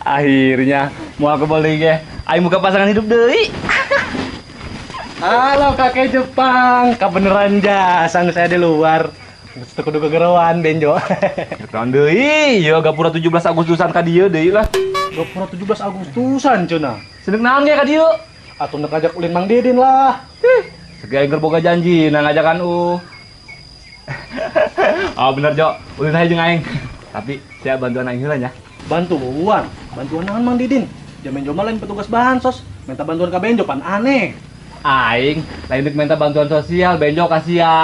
Akhirnya mau aku balik ya. Ayo muka pasangan hidup deui. Halo kakek Jepang, kebeneran jasang saya di luar. Geus kudu kegeroan benjo. Tahun deui, yo gapura 17 Agustusan ka dieu deui lah. Gapura 17 Agustusan cenah. Sedek naon ge ka dieu? Atuh nek ajak ulin Mang Didin lah. Segi aing keur boga janji na ngajakan Oh bener Jo, ulin aja jeung aing. Tapi saya bantuan aing heula nya. Bantuan? Bantuan naon Mang Didin? Jamin Jo mah lain petugas bansos, minta bantuan ka benjo pan aneh. Aing lain dek minta bantuan sosial, benjo kasih ya.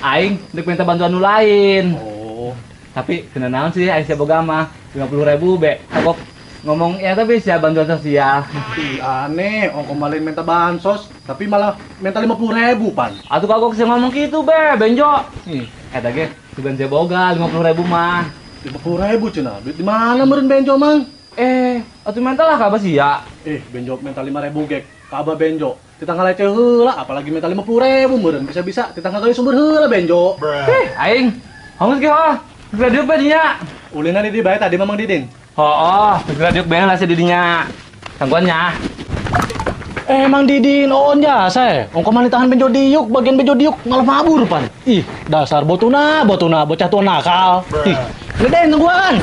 Aing dek minta bantuan nu lain. Oh. Tapi kena naon sih aing sia boga mah 50.000 be. Takok ngomong ya tapi sia bantuan sosial. Ih aneh, ongko malin minta bansos, tapi malah minta 50.000 pan. Atuh kagok sih ngomong gitu be, benjo. Nih, eta ge sugan sia boga 50.000 mah. 50.000 cenah. Duit di mana meureun benjo mang? Atuh minta lah ka sia. Benjo minta 5.000 gek. Ka Abah benjo. Kita ngaleceh heula, apalagi minta 50.000 meureun bisa-bisa kita ngagawe sumber heula benjo. Aing, hangus ge ah. Gradiuk bae dinya. Ulina di bae tadi Mamang Didin. Oh, gradiuk bae lah didinya. Sangguannya. Mang Didin on jasa ongko mah tahan benjo diuk, bagian benjo diuk malah mabur pan. Ih, dasar botuna bocah tua nakal. Ih, gede nungguan.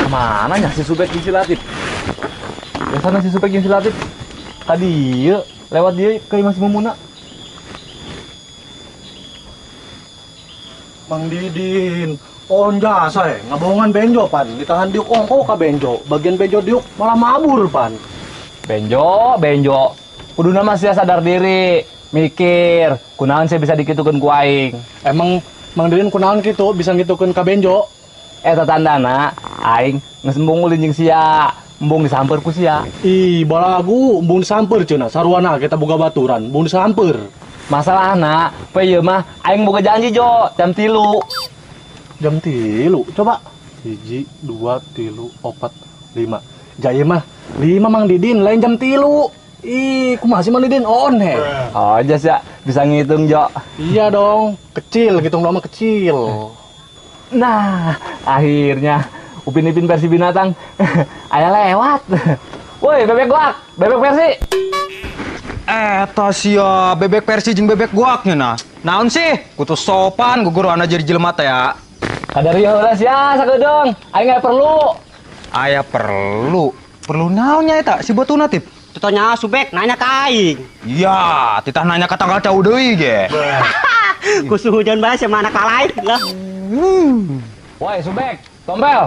Mana nya si Subek jeung si Latif? Biasana si Subek jeung si Latif tadi ieu lewat dia ke Imah Mumuna. Mang Didin, on jasa ngabohongan benjo pan, ditahan diuk ongko ka benjo, bagian benjo diuk malah mabur pan. Benjo, kuduna mah sia sadar diri, mikir, kunaon saya bisa dikitukeun ku aing. Emang Mang Didin kunaon kitu bisa ngitukeun ka benjo? Eta tandana aing geus embung ulin jeung sia, embung disamper ku sia. Ih, balagu embung disamper cenah, sarwana kita boga baturan, embung disamper. Masalahna, pe ieu mah aing boga janji Jo, jam 3. Jam 3? Coba. 1, 2, 3, 4, 5. Jaya mah 5 Mang Didin, lain jam 3. Ih, kumaha sih Mang Didin on he. Oh, jas ya, bisa ngitung Jo. Iya dong, kecil, ngitung nama kecil. Nah, akhirnya Upin-Ipin versi binatang aya lewat. Woi, bebek guak, bebek versi. Eta sia bebek versi jeung bebek guaknya nah. Naon sih? Kudu sopan guguruan jadi jelema teh ya. Kadari heula sia sakeudong, aing aya perlu. Aya perlu. Perlu naon nya eta si botuna tip? Tanya Subek nanya ka aing. Iya, titah nanya ka tanggal cau deui ge. Kusu hujan bae sama anak lain lah. Woi, Subek, tompel.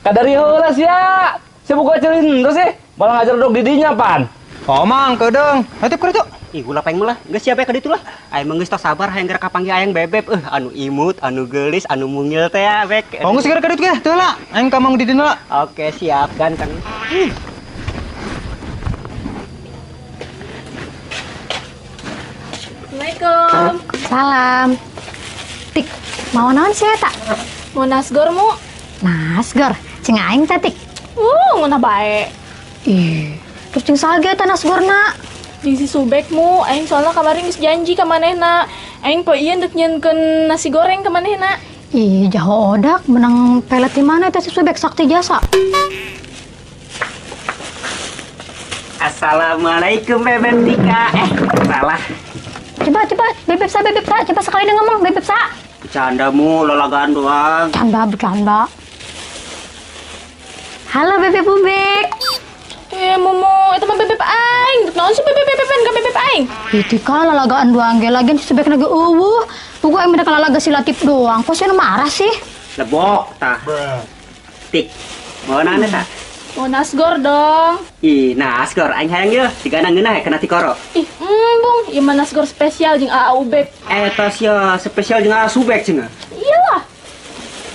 Kadari heula sia. Si buka celin terus sih. Malah ngajar dog didinya pan. Oh, Mang, keudeung. Hatip keur itu. Ih, gula peng meulah. Geus siapa ka ditu lah. Aing mah geus tos sabar hayang geura kapanggih ayang bebeb. Anu imut, anu geulis, anu mungil teh ya, Bek. Oh, geus geura ka ditu ge. Teu lah. Aing ka Mang Didin heula. Oke, siap ganteng. Assalamualaikum. Salam. Tik, mau naon sih eta? Mau nasgor mu? Nasgor, cing aing teh Tik. Ngunah bae. Ih, terus cing salge eta nasgorna. Jeung si Subek mu, aing soalnya kemarin geus janji ka manehna. Aing poe ieu deuk nyeunkeun nasi goreng ka manehna. Ih, jaho odak menang pelet di mana teh si Subek sakti jasa. Assalamualaikum Bebek Tika. Salah. Coba, bebek sa, coba sekali dia ngomong, bebek sa. Bercandamu, lolagaan doang. Bercanda. Halo bebek bubek. Momo, itu mah bebek aing. Naon sih bebek-bebekan ka bebek aing? Itu kan lalagaan doang ge, lagian si Subek lagi eueuh. Pugu aing mendek lalaga si Latif doang. Kok sih marah sih? Lebok tah. Tik. Mau nana tah? Mau nasgor dong. Ih, nasgor aing hayang yeuh, digana ngeunah kena tikoro. Ih, embung, ieu mah nasgor spesial jeung AA Ubek. Eta sia spesial jeung Subek cenah. Iyalah.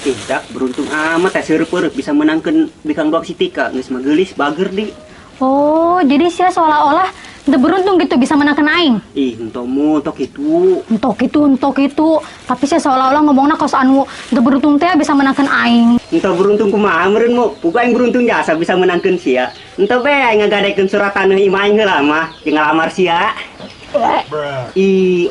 Tidak beruntung amat teh seureupeureuk bisa menangkeun bikang blok si Tika, geus mah geulis bager di. Oh, jadi sia seolah-olah udah beruntung gitu bisa menangkan aing. Ih, entomu entok itu. Entok itu. Tapi saya seolah-olah ngomongna kos anu udah beruntung teh bisa menangkan aing. Entah beruntung kumaha meureun mu. Pugu aing beruntung jasa bisa menangkeun sia. Entah bae aing ngagadekeun surat taneuh imah aing heula mah jeung ngalamar sia.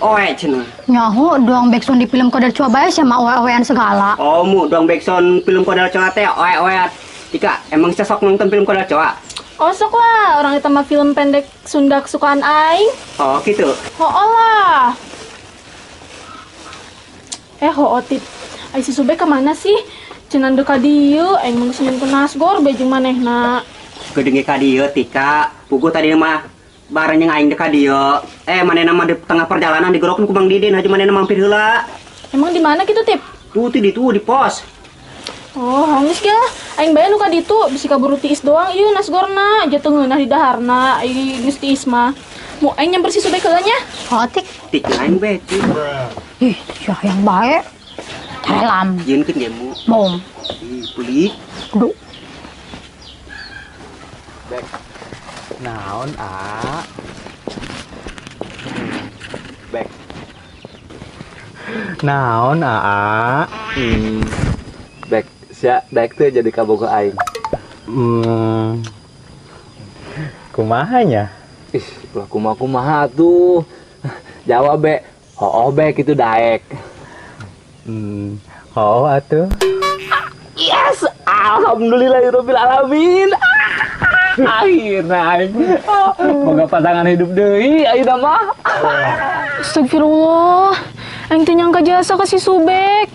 Oe cenah. Nyaho doang backsound di film Kodar Coba sama owe-owean segala. Oh, mu dong backsound film Kodal Coa teh oe-oe. Tika, emang cocok nonton film Kodal Coa? Oh sok lah, orang itu mah film pendek Sunda kesukaan aing. Oh, gitu. Ho'o lah. Ho'o tip. Ai si Subek kemana sih? Cenan deka dieu, aing mau senin ke Nasgor bejeng manehna. Gedenge ka dieu Tika. Puguh tadi mah bareng yang aing deka dieu. Manehna mah di tengah perjalanan digerokeun ku Mang Didin, haji manehna mampir heula. Emang di mana gitu tip? Tuh di pos. Oh, geus ge lah. Aing bae nu ka ditu, bisi kaburu tiis doang ieu Nasgorna, aja teungeunah di daharna, ai geus tiis mah. Mu aing nyamper si Subek heula nya. Hotik. Tik aing be. Ih, syah yang baik. Tarelam. Yeunkeun ge mu. Bom. Kulit. Kudu. Naon Bek. Naon Bek, sia Bek teh jadi kabogoh aing. Kumahanya? Ih, ulah kumaha tuh. Jawab Bek. Oh, Bek itu daek. Oh atuh. Yes, alhamdulillahirabbil alamin. Akhirnya aing boga pasangan hidup deui ayeuna mah. Astagfirullah. Aing teh nyangka jasa ka si Subek.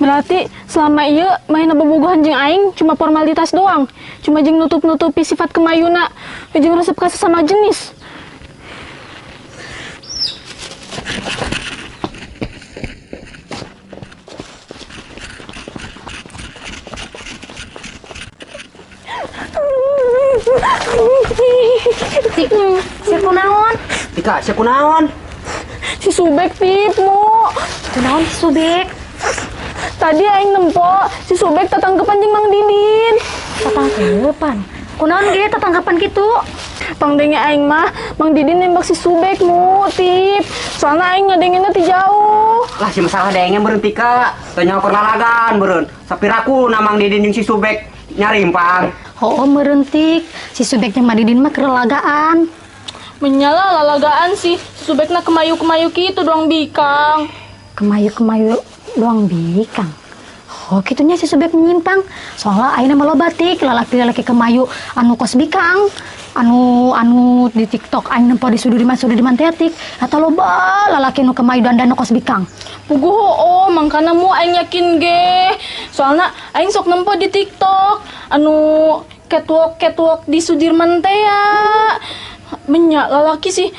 Berarti selama ieu main bobogohan jeung aing cuma formalitas doang. Cuma jeung nutup-nutupi sifat kemayuna jeung resep ka sesama jenis. Si kunaon? Tika, sia kunaon? Si Subek tipu. Kunaon si Subek? Tadi aing nempo si Subek tatangkepan jeung Mang Didin. Tatangkepan. Kunaon ge tatangkepan kitu? Pangdenge aing mah Mang Didin nembak si Subek mu tip. Soalnya aing ngadengeunna ti jauh. Lah si masalah denge meureun Tika. Teu nyaho lalagan meureun. Sapiraku na Mang Didin jeung si Subek nyarimpang. Oh, merentik. Si Subek jeung Mang Didin mah kerelagaan. Menyala lalagaan sih. Si Subekna kemayu-kemayu kitu doang bikang. Kemayu-kemayu doang bikang. Oh, kitunya si Subek menyimpang. Soalnya ayeuna mah loba tik lalaki-lalaki kemayu anu kos bikang. Anu di TikTok aing nempo di Sudirman teh tik. Eta loba lalaki nu kemayu dandan kos bikang. Puguh oh, mangkana mu aing yakin ge. Soalnya aing sok nempo di TikTok anu catwalk di Sudirman teh ya. Menyak lalaki sih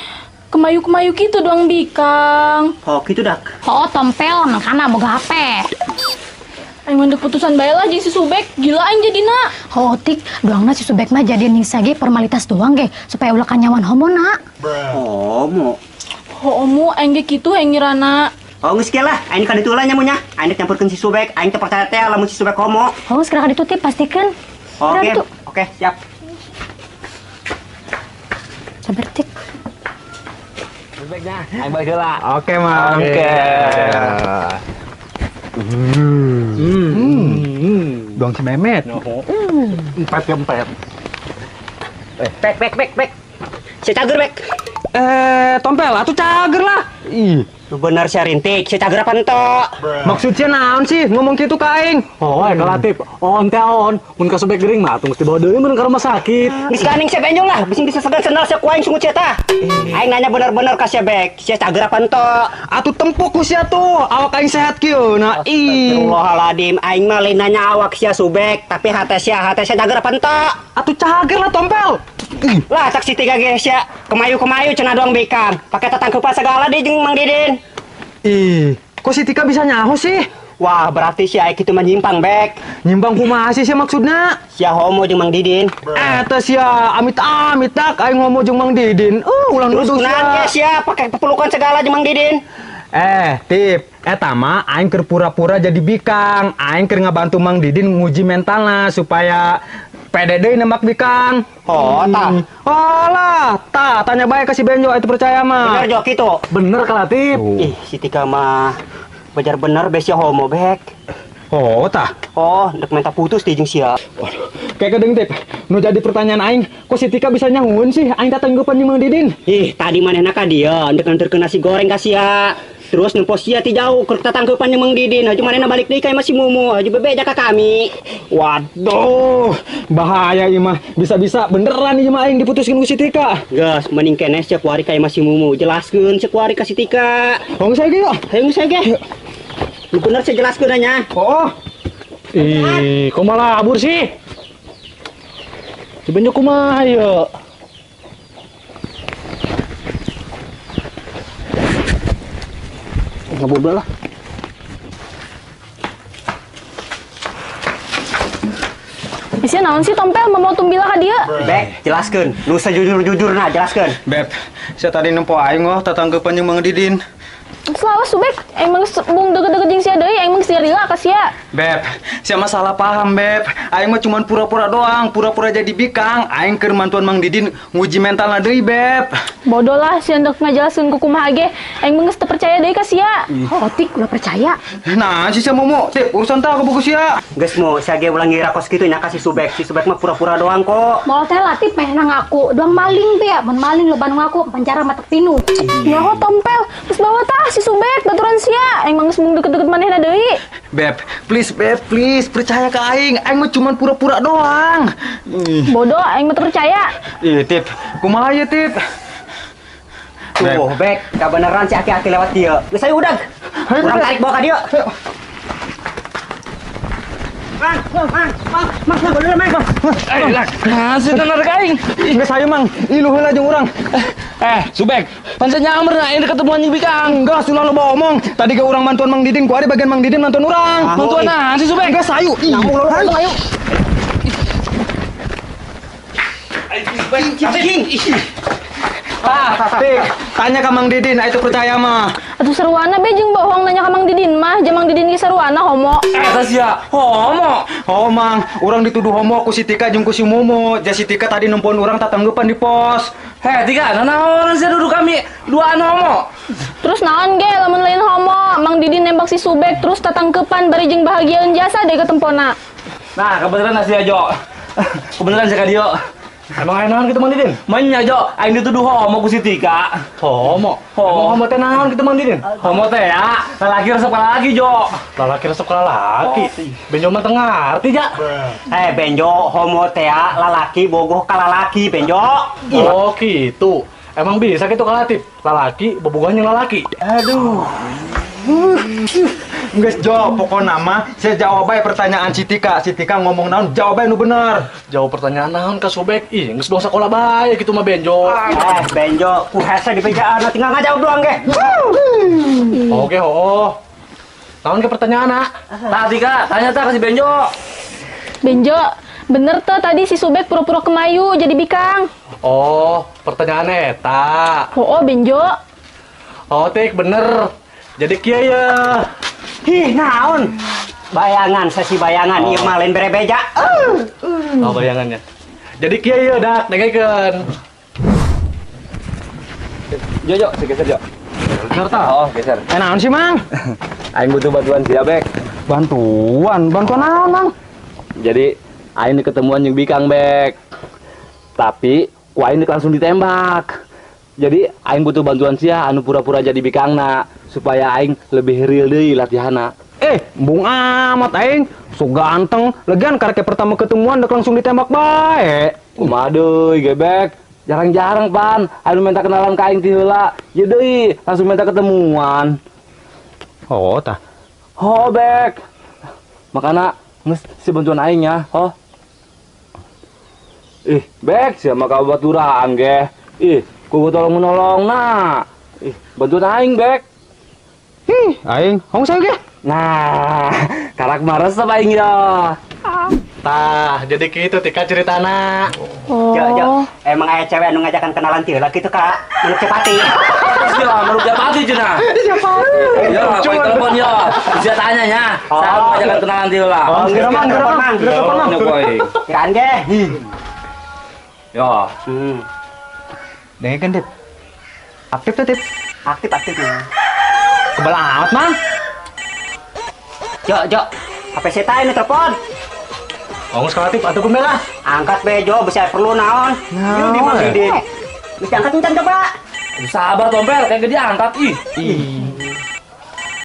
kemayu-kemayu gitu doang bikang. Oh, gitu dak. Oh, tompel mangkana boga HP. Aing mandek putusan bae lah jeung si Subek, gila aing jadina. Oh, tik doangna si Subek mah jadian ning sage formalitas doang ge supaya ulah kanyawan homona. Homo. Homo aing ge kitu aing ngirana. Oh, geus kieu lah, aing ka ditu heula nya munya. Aing nyampurkeun si Subek, aing teu percaya teh lamun si Subek homo. Oh, sekarang ditutip pastikeun. Oke, siap. Sabar tik. Subeknya, aing balik heula. Oke, Mang. Oke. Doang si Memet. Empet. Bek. Si cager bek. Tompel, atuh cager lah. Ih, Lu bener si rintik, si cager apa ento? maksudnya naon sih ngomong gitu ka aing? Oh, kalatif. On teh on. Mun ka Subek gering mah tunggu dibawa deui mun ka rumah sakit. Geus kaning si benjong lah, bising bisa segan sendal si kuaing sungut cia. Aing nanya bener-bener ka si bek, si cager apa ento? Atuh tempuk ku sia tuh, awak aing sehat kieu. Nah, ih. Astagfirullahaladzim, aing mah lain nanya awak si Subek, tapi hate si cager apa ento? Atuh cager lah Tompel. Lah cak si tiga ge sia, kemayu-kemayu cenah doang bekang. Pakai tatangkeupan segala di jeung Mang Didin. Ih, kok si Tika bisa nyaho sih? Wah, berarti si Aik itu menyimpang, Bek. Nyimpang kumaha sih maksudna? Sia homo jeung Mang Didin. Eta sia amit-amit dak aing ngomong jeung Mang Didin. Ulang Terus nuduh kunaon sia pakai pelukan segala jeung Mang Didin. Tip, eta mah aing keur pura-pura jadi bikang. Aing keur ngabantu Mang Didin nguji mentalna supaya pede deui nembak bikang. Oh, tah. Oh lah, tanya bae ka si Benjo itu percaya mah. Bener jok itu. Bener kalatif. Ih, si Tika mah bejar bener besia homo, Bek. Oh, tah. Oh, dek minta putus di jeung sia. kayak gedeng tip. Nu jadi pertanyaan aing, kok si Tika bisa nyangun sih? Aing datang ke Mang Didin. Ih, tadi manehna ka dia, ndek terkena nasi goreng ka sia. Terus nempos sia ti jauh keur tatangkeupan jeung Mang Didin. Haju manehna balik deui ka masih mumu, haju bebeja ka kami. Waduh, bahaya ieu mah. Bisa-bisa beneran ieu mah aing diputuskeun ku si Tika. Gas, mending keneh sia kuari ka masih mumu. Jelaskeun sia kuari ka si Tika. Hong saya ge. Hayang saya ge. Lu bener saya jelaskeun nya. Oh. Ih, kok malah abur sih? Sebenarnya kumaha ya? Ngabur lah. Isi naon sih tompel mau tumbila ka dia? Bek, jelaskeun. Nu sajujur-jujurna jelaskeun. Beb, saya tadi nempo aing oh tatangkeupan jeung Mang Didin. Selawas subek, emang bung deket-deket jeung sia deui, emang sia rila ka sia. Beb, saya mah salah paham, Beb. Aing mah cuman pura-pura doang, pura-pura jadi bikang. Aing keur mantuan Mang Didin nguji mentalna deui, Beb. Bodoh lah sia hendak ngajelaseun ku kumaha ge, aing mah geus teu percaya deui ka sia. Oh, Tik udah percaya. Nah, si sia momo, tip urusan tah ke buku sia. Geus mo, sia ge ulang ngira kos kitu nya ka si Subek. Si Subek mah pura-pura doang kok. Mau teh Latif meh ngaku, doang maling be, mun maling lo ban ngaku penjara mata pinu. Ya ho tompel, geus bawa tah si Subek baturan sia, aing mah geus mung deket-deket manehna deui. Beb, please percaya ke aing. Aing mah cuman pura-pura doang. Bodoh, aing mah teu percaya. Ih, Tip, kumaha ya, Tip? Tuh, Bek, kabeneran si aki-aki lewat dia. Geus ayo udag. Urang tarik bawa ka dia. Mang, bener mang. Nah, si tenar kaing. Geus hayu Mang, iluh heula jeung urang. Subek, pancen nyamber na ini ketemuan jeung bikang. Enggak, sulah lo bohong. Tadi ke urang mantuan Mang Didin, ku ada bagian Mang Didin mantuan urang. Mantuan nah, si Subek. Geus hayu. Namun lo ayo. Tik, tanya ke Mang Didin, itu percaya mah. Atuh seruana be jeung bohong nanya ka Mang Didin mah, jeung Mang Didin ge seruana homo. Eta sia, homo. Oh Mang, urang dituduh homo ku si Tika jeung ku si Momo. Jadi si Tika tadi nempon urang tatanggepan di pos. Tika, naon sia duduk kami duaan homo. Terus naon ge lamun lain homo, Mang Didin nembak si Subek terus tatangkeupan bari jeung bahagiaeun jasa deh ketempona. Nah, kebetulan sia Jo. Kebetulan sia ka dia. Emang aya naon kitu Mang Didin? Manya Jo, aing dituduh homo ku si Tika. Homo. Emang homo teh naon kitu Mang Didin? Homo teh ya, lalaki resep lalaki Jo. Lalaki resep ka lalaki. Benjo mah teu ngarti ja. Benjo, homo teh lalaki bogoh ka lalaki, Benjo. Oh gitu. Emang bisa gitu kalatif? Lalaki bobogohan yang lalaki. Aduh. Nggak jawab pokoknya nama saya jawab bae pertanyaan si Tika. Si Tika ngomong naon jawab bae nu bener. Jawab pertanyaan naon ka Subek. Ih, geus dong sakola bae kitu mah Benjo. Benjo, ku hese di pejaan tinggal ngajawab doang ge. Oke, oh. Naon ke pertanyaan Tah Tika, tanya tah ka si Benjo. Benjo, bener tuh tadi si Subek pura-pura kemayu jadi bikang. Oh, pertanyaan eta. Oh, Benjo. Oh, Tik bener. Jadi kieu ya. Ih, naon? Bayangan, sesi bayangan ieu mah lain berebeja. Oh, bayangannya. Jadi kieu ya dak dengekeun. Jo, geser Jo. Bener tah? Oh, geser. Naon sih, Mang? Aing butuh bantuan si Abek. Bantuan naon, Mang? Jadi aing ketemuan jeung bikang Bek. Tapi ku aing langsung ditembak. Jadi aing butuh bantuan sia anu pura-pura jadi bikangna supaya aing lebih real deui latihanna. Bung amat aing, so ganteng. Lagian karek pertama ketemuan dek langsung ditembak bae. Kumaha deui Gebek? Jarang-jarang pan anu minta kenalan ka aing ti heula. Ye deui langsung minta ketemuan. Oh, tah. Ho Bek. Makana geus si bantuan aing ya, ho. Bek, sia mah kabaturan ge. Ku tolong menolong nah. Bantuan aing Bek. Aing, hong saya ge. Nah, karak mares apa aing ya? Tah, jadi gitu Tika ceritana. Oh. Jo, emang aya cewek anu ngajakan kenalan ti heula kitu ka? Manuk cepati. Sila menurut pati cenah. Ya, koi telepon ya. Bisa tanya nya. Saya mau ajakan kenalan ti heula. Mang. Koi. Kiraan ge. Ya. Dengekeun, Tip. Aktif tuh, Tip. Aktif ya. Kebal amat, Mang. Jo, HP saya ini telepon. Ongos kalatif atau kumela. Angkat bejo bisa perlu naon. Yuk di Mang Didin. Bisa angkat encan coba. Sabar tompel, kayak gede angkat ih. Ih,